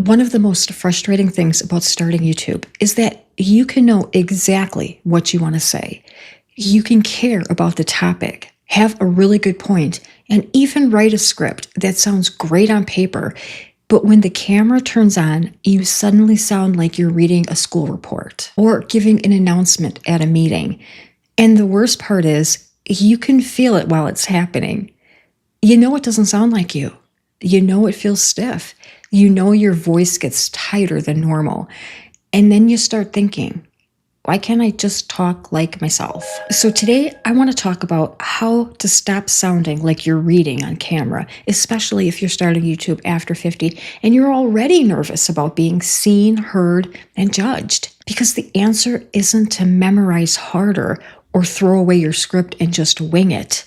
One of the most frustrating things about starting YouTube is that you can know exactly what you want to say. You can care about the topic, have a really good point, and even write a script that sounds great on paper. But when the camera turns on, you suddenly sound like you're reading a school report or giving an announcement at a meeting. And the worst part is, you can feel it while it's happening. You know it doesn't sound like you. You know it feels stiff. You know your voice gets tighter than normal. And then you start thinking, why can't I just talk like myself? So today I want to talk about how to stop sounding like you're reading on camera, especially if you're starting YouTube after 50 and you're already nervous about being seen, heard, and judged. Because the answer isn't to memorize harder or throw away your script and just wing it.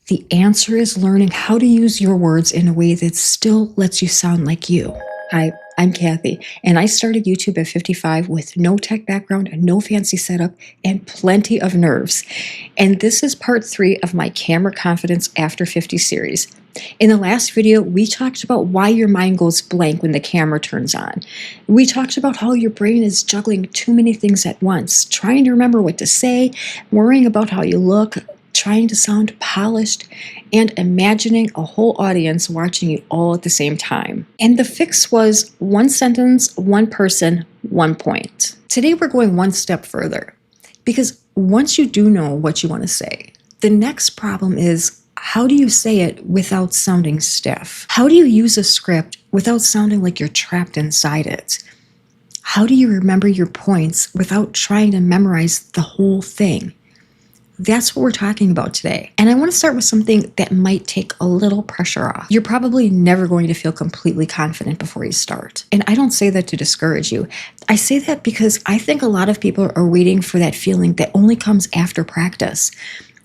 The answer is learning how to use your words in a way that still lets you sound like you. Hi, I'm Kathy, and I started YouTube at 55 with no tech background, no fancy setup, and plenty of nerves. And this is part 3 of my Camera Confidence After 50 series. In the last video, we talked about why your mind goes blank when the camera turns on. We talked about how your brain is juggling too many things at once, trying to remember what to say, worrying about how you look, trying to sound polished, and imagining a whole audience watching you all at the same time. And the fix was one sentence, one person, one point. Today we're going one step further, because once you do know what you want to say, the next problem is, how do you say it without sounding stiff? How do you use a script without sounding like you're trapped inside it? How do you remember your points without trying to memorize the whole thing? That's what we're talking about today. And I want to start with something that might take a little pressure off. You're probably never going to feel completely confident before you start. And I don't say that to discourage you. I say that because I think a lot of people are waiting for that feeling that only comes after practice.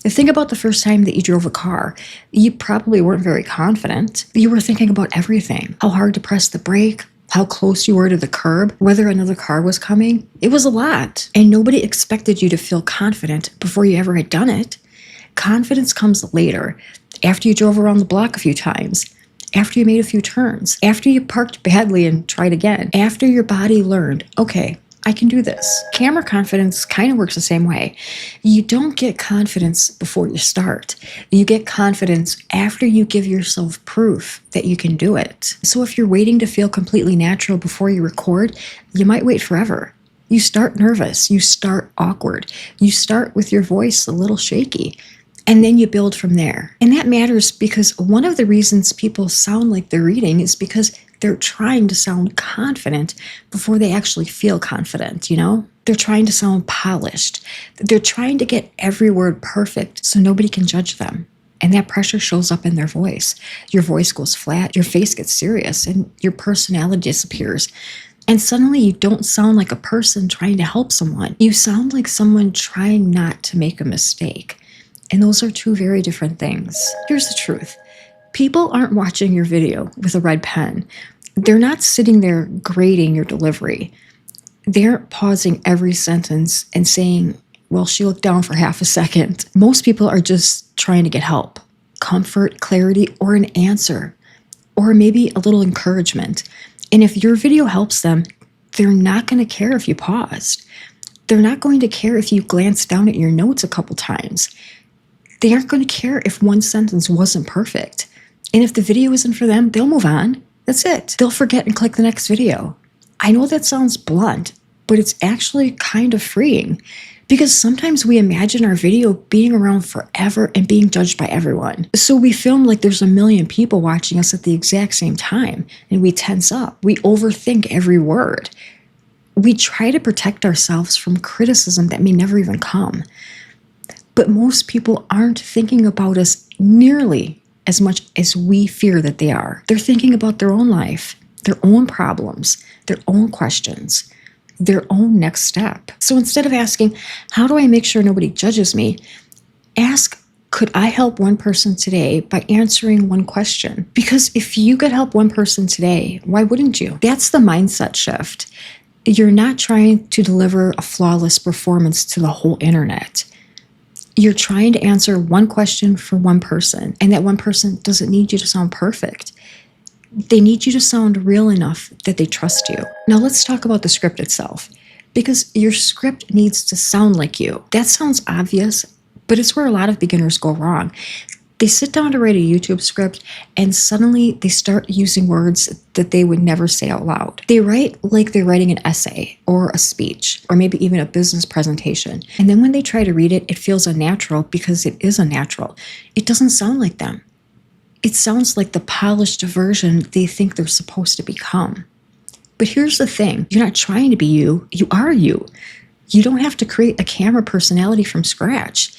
Think about the first time that you drove a car. You probably weren't very confident. You were thinking about everything. How hard to press the brake, how close you were to the curb, whether another car was coming. It was a lot, and nobody expected you to feel confident before you ever had done it. Confidence comes later, after you drove around the block a few times, after you made a few turns, after you parked badly and tried again, after your body learned, okay, I can do this. Camera confidence kind of works the same way. You don't get confidence before you start. You get confidence after you give yourself proof that you can do it. So if you're waiting to feel completely natural before you record, you might wait forever. You start nervous. You start awkward. You start with your voice a little shaky. And then you build from there. And that matters because one of the reasons people sound like they're reading is because they're trying to sound confident before they actually feel confident, you know? They're trying to sound polished. They're trying to get every word perfect so nobody can judge them. And that pressure shows up in their voice. Your voice goes flat, your face gets serious, and your personality disappears. And suddenly you don't sound like a person trying to help someone. You sound like someone trying not to make a mistake. And those are two very different things. Here's the truth. People aren't watching your video with a red pen. They're not sitting there grading your delivery. They're pausing every sentence and saying, well, she looked down for half a second. Most people are just trying to get help, comfort, clarity, or an answer, or maybe a little encouragement. And if your video helps them, they're not going to care if you paused. They're not going to care if you glanced down at your notes a couple times. They aren't going to care if one sentence wasn't perfect. And if the video isn't for them, they'll move on. That's it. They'll forget and click the next video. I know that sounds blunt, but it's actually kind of freeing because sometimes we imagine our video being around forever and being judged by everyone. So we film like there's a million people watching us at the exact same time, and we tense up. We overthink every word. We try to protect ourselves from criticism that may never even come. But most people aren't thinking about us nearly as much as we fear that they are. They're thinking about their own life, their own problems, their own questions, their own next step. So instead of asking, how do I make sure nobody judges me? Ask, could I help one person today by answering one question? Because if you could help one person today, why wouldn't you? That's the mindset shift. You're not trying to deliver a flawless performance to the whole internet. You're trying to answer one question for one person, and that one person doesn't need you to sound perfect. They need you to sound real enough that they trust you. Now let's talk about the script itself, because your script needs to sound like you. That sounds obvious, but it's where a lot of beginners go wrong. They sit down to write a YouTube script and suddenly they start using words that they would never say out loud. They write like they're writing an essay or a speech or maybe even a business presentation. And then when they try to read it, it feels unnatural because it is unnatural. It doesn't sound like them. It sounds like the polished version they think they're supposed to become. But here's the thing, you're not trying to be you, you are you. You don't have to create a camera personality from scratch.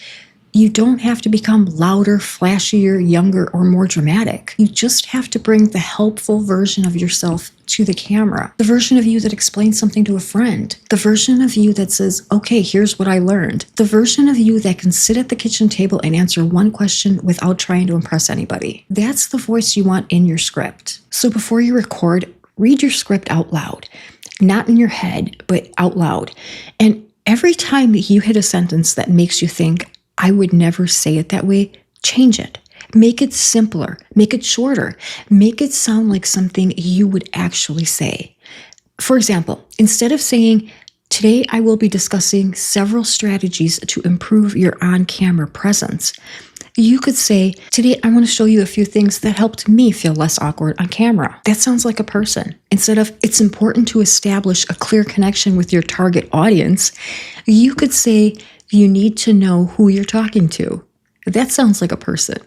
You don't have to become louder, flashier, younger, or more dramatic. You just have to bring the helpful version of yourself to the camera. The version of you that explains something to a friend. The version of you that says, okay, here's what I learned. The version of you that can sit at the kitchen table and answer one question without trying to impress anybody. That's the voice you want in your script. So before you record, read your script out loud. Not in your head, but out loud. And every time that you hit a sentence that makes you think, I would never say it that way, change it. Make it simpler. Make it shorter. Make it sound like something you would actually say. For example, instead of saying, today I will be discussing several strategies to improve your on-camera presence, you could say, today I want to show you a few things that helped me feel less awkward on camera. That sounds like a person. Instead of, it's important to establish a clear connection with your target audience, you could say, you need to know who you're talking to. That sounds like a person.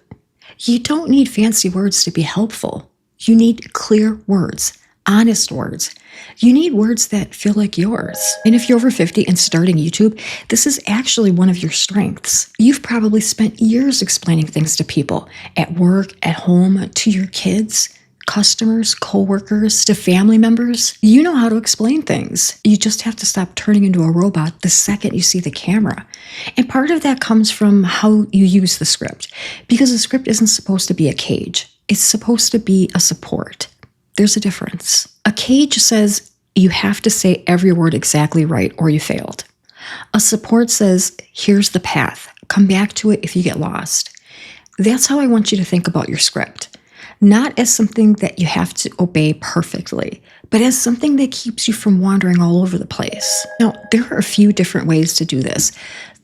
You don't need fancy words to be helpful. You need clear words, honest words. You need words that feel like yours. And if you're over 50 and starting YouTube, this is actually one of your strengths. You've probably spent years explaining things to people at work, at home, to your kids, customers, coworkers, to family members. You know how to explain things. You just have to stop turning into a robot the second you see the camera. And part of that comes from how you use the script, because the script isn't supposed to be a cage. It's supposed to be a support. There's a difference. A cage says you have to say every word exactly right or you failed. A support says, here's the path. Come back to it if you get lost. That's how I want you to think about your script. Not as something that you have to obey perfectly, but as something that keeps you from wandering all over the place. Now, there are a few different ways to do this.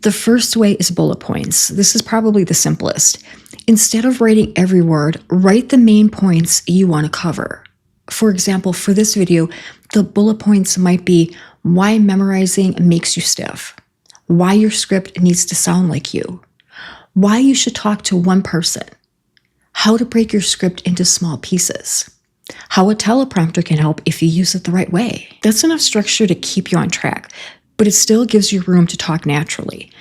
The first way is bullet points. This is probably the simplest. Instead of writing every word, write the main points you want to cover. For example, for this video, the bullet points might be why memorizing makes you stiff, why your script needs to sound like you, why you should talk to one person, how to break your script into small pieces, how a teleprompter can help if you use it the right way. That's enough structure to keep you on track, but it still gives you room to talk naturally.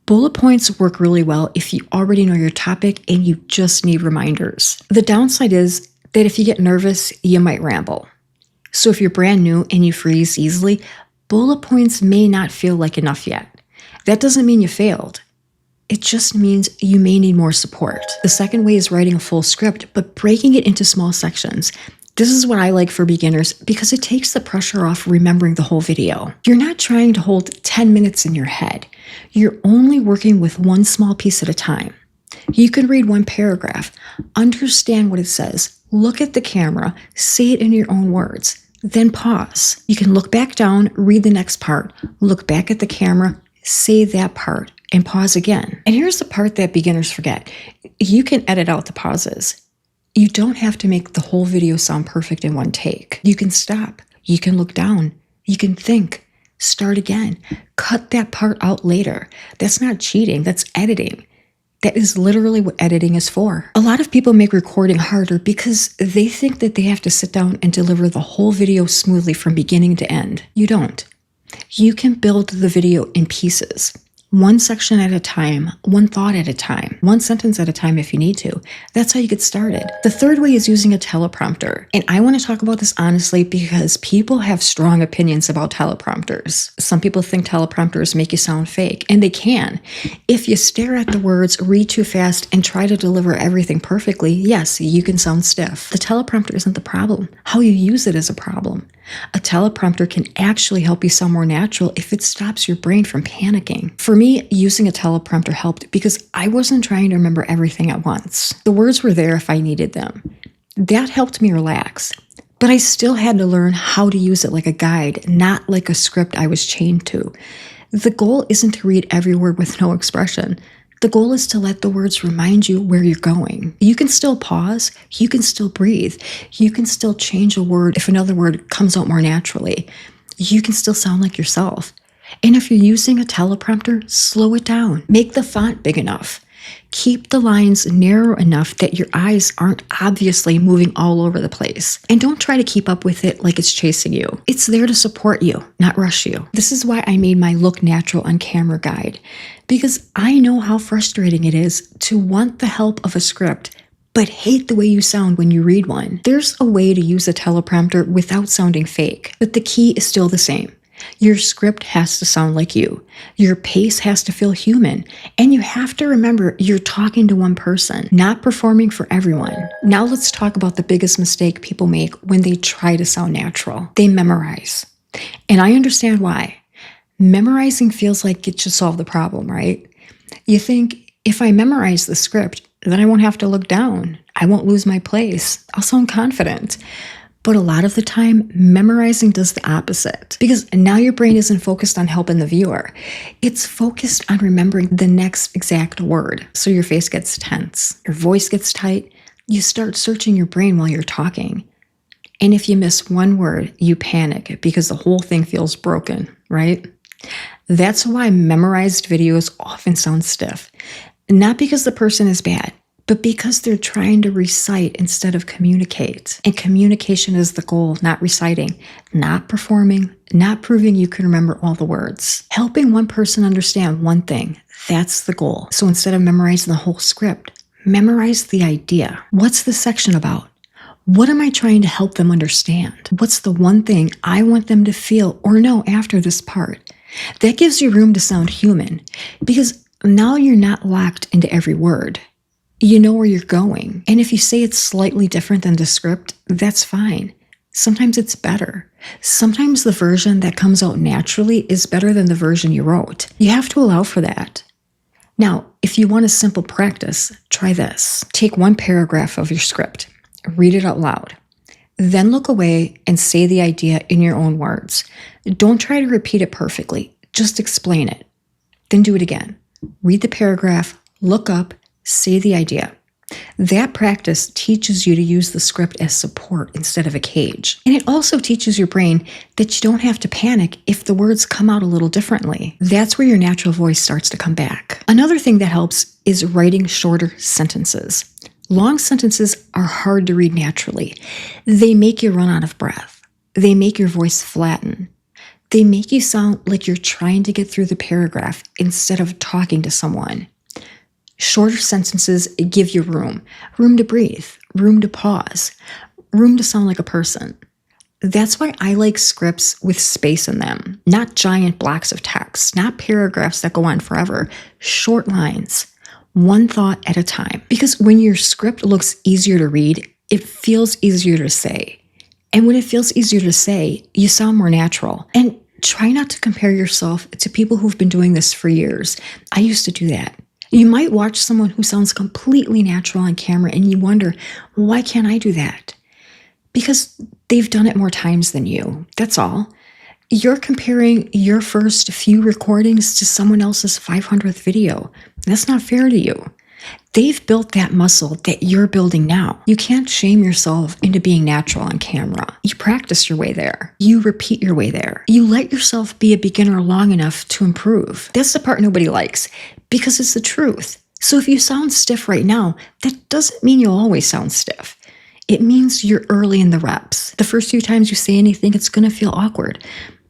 Bullet points work really well if you already know your topic and you just need reminders. The downside is that if you get nervous, you might ramble. So if you're brand new and you freeze easily, bullet points may not feel like enough yet. That doesn't mean you failed. It just means you may need more support. The second way is writing a full script, but breaking it into small sections. This is what I like for beginners because it takes the pressure off remembering the whole video. You're not trying to hold 10 minutes in your head. You're only working with one small piece at a time. You can read one paragraph, understand what it says, look at the camera, say it in your own words, then pause. You can look back down, read the next part, look back at the camera, say that part, and pause again. And here's the part that beginners forget. You can edit out the pauses. You don't have to make the whole video sound perfect in one take. You can stop. You can look down. You can think. Start again. Cut that part out later. That's not cheating. That's editing. That is literally what editing is for. A lot of people make recording harder because they think that they have to sit down and deliver the whole video smoothly from beginning to end. You don't. You can build the video in pieces. One section at a time, one thought at a time, one sentence at a time if you need to. That's how you get started. The third way is using a teleprompter. And I want to talk about this honestly because people have strong opinions about teleprompters. Some people think teleprompters make you sound fake, and they can. If you stare at the words, read too fast, and try to deliver everything perfectly, yes, you can sound stiff. The teleprompter isn't the problem. How you use it is a problem. A teleprompter can actually help you sound more natural if it stops your brain from panicking. For me, using a teleprompter helped because I wasn't trying to remember everything at once. The words were there if I needed them. That helped me relax. But I still had to learn how to use it like a guide, not like a script I was chained to. The goal isn't to read every word with no expression. The goal is to let the words remind you where you're going. You can still pause, you can still breathe, you can still change a word if another word comes out more naturally. You can still sound like yourself. And if you're using a teleprompter, slow it down. Make the font big enough. Keep the lines narrow enough that your eyes aren't obviously moving all over the place. And don't try to keep up with it like it's chasing you. It's there to support you, not rush you. This is why I made my Look Natural on Camera guide, because I know how frustrating it is to want the help of a script, but hate the way you sound when you read one. There's a way to use a teleprompter without sounding fake, but the key is still the same. Your script has to sound like you. Your pace has to feel human. And you have to remember you're talking to one person, not performing for everyone. Now let's talk about the biggest mistake people make when they try to sound natural. They memorize. And I understand why. Memorizing feels like it should solve the problem, right? You think, if I memorize the script, then I won't have to look down. I won't lose my place. I'll sound confident. But a lot of the time, memorizing does the opposite, because now your brain isn't focused on helping the viewer. It's focused on remembering the next exact word. So your face gets tense, your voice gets tight, you start searching your brain while you're talking. And if you miss one word, you panic because the whole thing feels broken, right? That's why memorized videos often sound stiff. Not because the person is bad, but because they're trying to recite instead of communicate. And communication is the goal, not reciting, not performing, not proving you can remember all the words. Helping one person understand one thing, that's the goal. So instead of memorizing the whole script, memorize the idea. What's the section about? What am I trying to help them understand? What's the one thing I want them to feel or know after this part? That gives you room to sound human, because now you're not locked into every word. You know where you're going. And if you say it's slightly different than the script, that's fine. Sometimes it's better. Sometimes the version that comes out naturally is better than the version you wrote. You have to allow for that. Now, if you want a simple practice, try this. Take one paragraph of your script, read it out loud. Then look away and say the idea in your own words. Don't try to repeat it perfectly. Just explain it. Then do it again. Read the paragraph, look up, say the idea. That practice teaches you to use the script as support instead of a cage. And it also teaches your brain that you don't have to panic if the words come out a little differently. That's where your natural voice starts to come back. Another thing that helps is writing shorter sentences. Long sentences are hard to read naturally. They make you run out of breath. They make your voice flatten. They make you sound like you're trying to get through the paragraph instead of talking to someone. Shorter sentences give you room to breathe, room to pause, room to sound like a person. That's why I like scripts with space in them, not giant blocks of text, not paragraphs that go on forever, short lines, one thought at a time. Because when your script looks easier to read, it feels easier to say. And when it feels easier to say, you sound more natural. And try not to compare yourself to people who've been doing this for years. I used to do that. You might watch someone who sounds completely natural on camera and you wonder, why can't I do that? Because they've done it more times than you. That's all. You're comparing your first few recordings to someone else's 500th video. That's not fair to you. They've built that muscle that you're building now. You can't shame yourself into being natural on camera. You practice your way there. You repeat your way there. You let yourself be a beginner long enough to improve. That's the part nobody likes, because it's the truth. So if you sound stiff right now, that doesn't mean you'll always sound stiff. It means you're early in the reps. The first few times you say anything, it's going to feel awkward.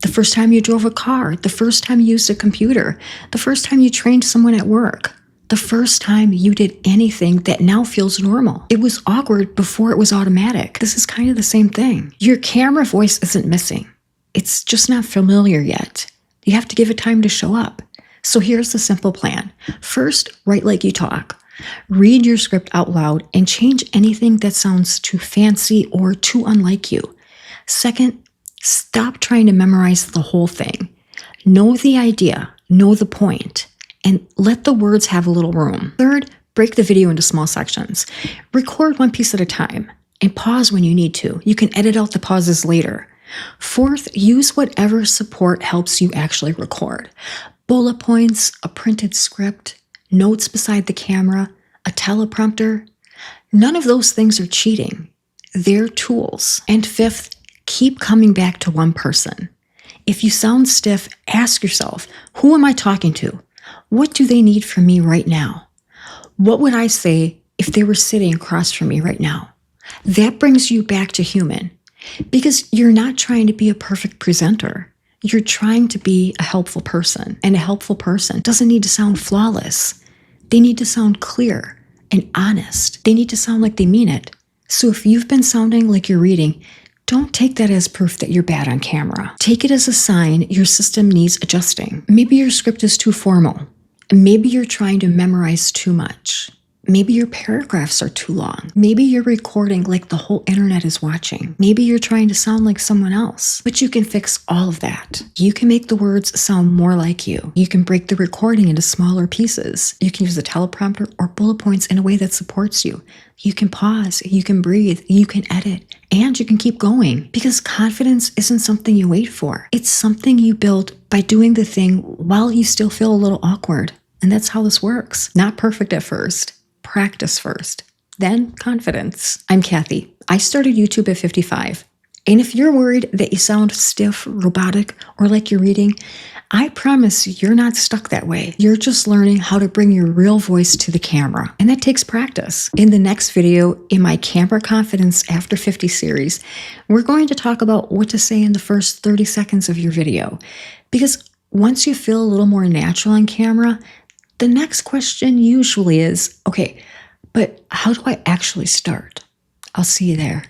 The first time you drove a car, the first time you used a computer, the first time you trained someone at work, the first time you did anything that now feels normal. It was awkward before it was automatic. This is kind of the same thing. Your camera voice isn't missing. It's just not familiar yet. You have to give it time to show up. So here's the simple plan. First, write like you talk. Read your script out loud and change anything that sounds too fancy or too unlike you. Second, stop trying to memorize the whole thing. Know the idea, know the point, and let the words have a little room. Third, break the video into small sections. Record one piece at a time. and pause when you need to. You can edit out the pauses later. Fourth, use whatever support helps you actually record. Bullet points, a printed script, notes beside the camera, a teleprompter. None of those things are cheating. They're tools. And fifth, keep coming back to one person. If you sound stiff, ask yourself, who am I talking to? What do they need from me right now? What would I say if they were sitting across from me right now? That brings you back to human, because you're not trying to be a perfect presenter. You're trying to be a helpful person, and a helpful person doesn't need to sound flawless. They need to sound clear and honest. They need to sound like they mean it. So if you've been sounding like you're reading, don't take that as proof that you're bad on camera. Take it as a sign your system needs adjusting. Maybe your script is too formal. Maybe you're trying to memorize too much. Maybe your paragraphs are too long. Maybe you're recording like the whole internet is watching. Maybe you're trying to sound like someone else. But you can fix all of that. You can make the words sound more like you. You can break the recording into smaller pieces. You can use the teleprompter or bullet points in a way that supports you. You can pause, you can breathe, you can edit, and you can keep going. Because confidence isn't something you wait for. It's something you build by doing the thing while you still feel a little awkward. And that's how this works. Not perfect at first. Practice first, then confidence. I'm Kathy. I started YouTube at 55. And if you're worried that you sound stiff, robotic, or like you're reading, I promise you're not stuck that way. You're just learning how to bring your real voice to the camera. And that takes practice. In the next video, in my Camera Confidence After 50 series, we're going to talk about what to say in the first 30 seconds of your video. Because once you feel a little more natural on camera, the next question usually is, okay, but how do I actually start? I'll see you there.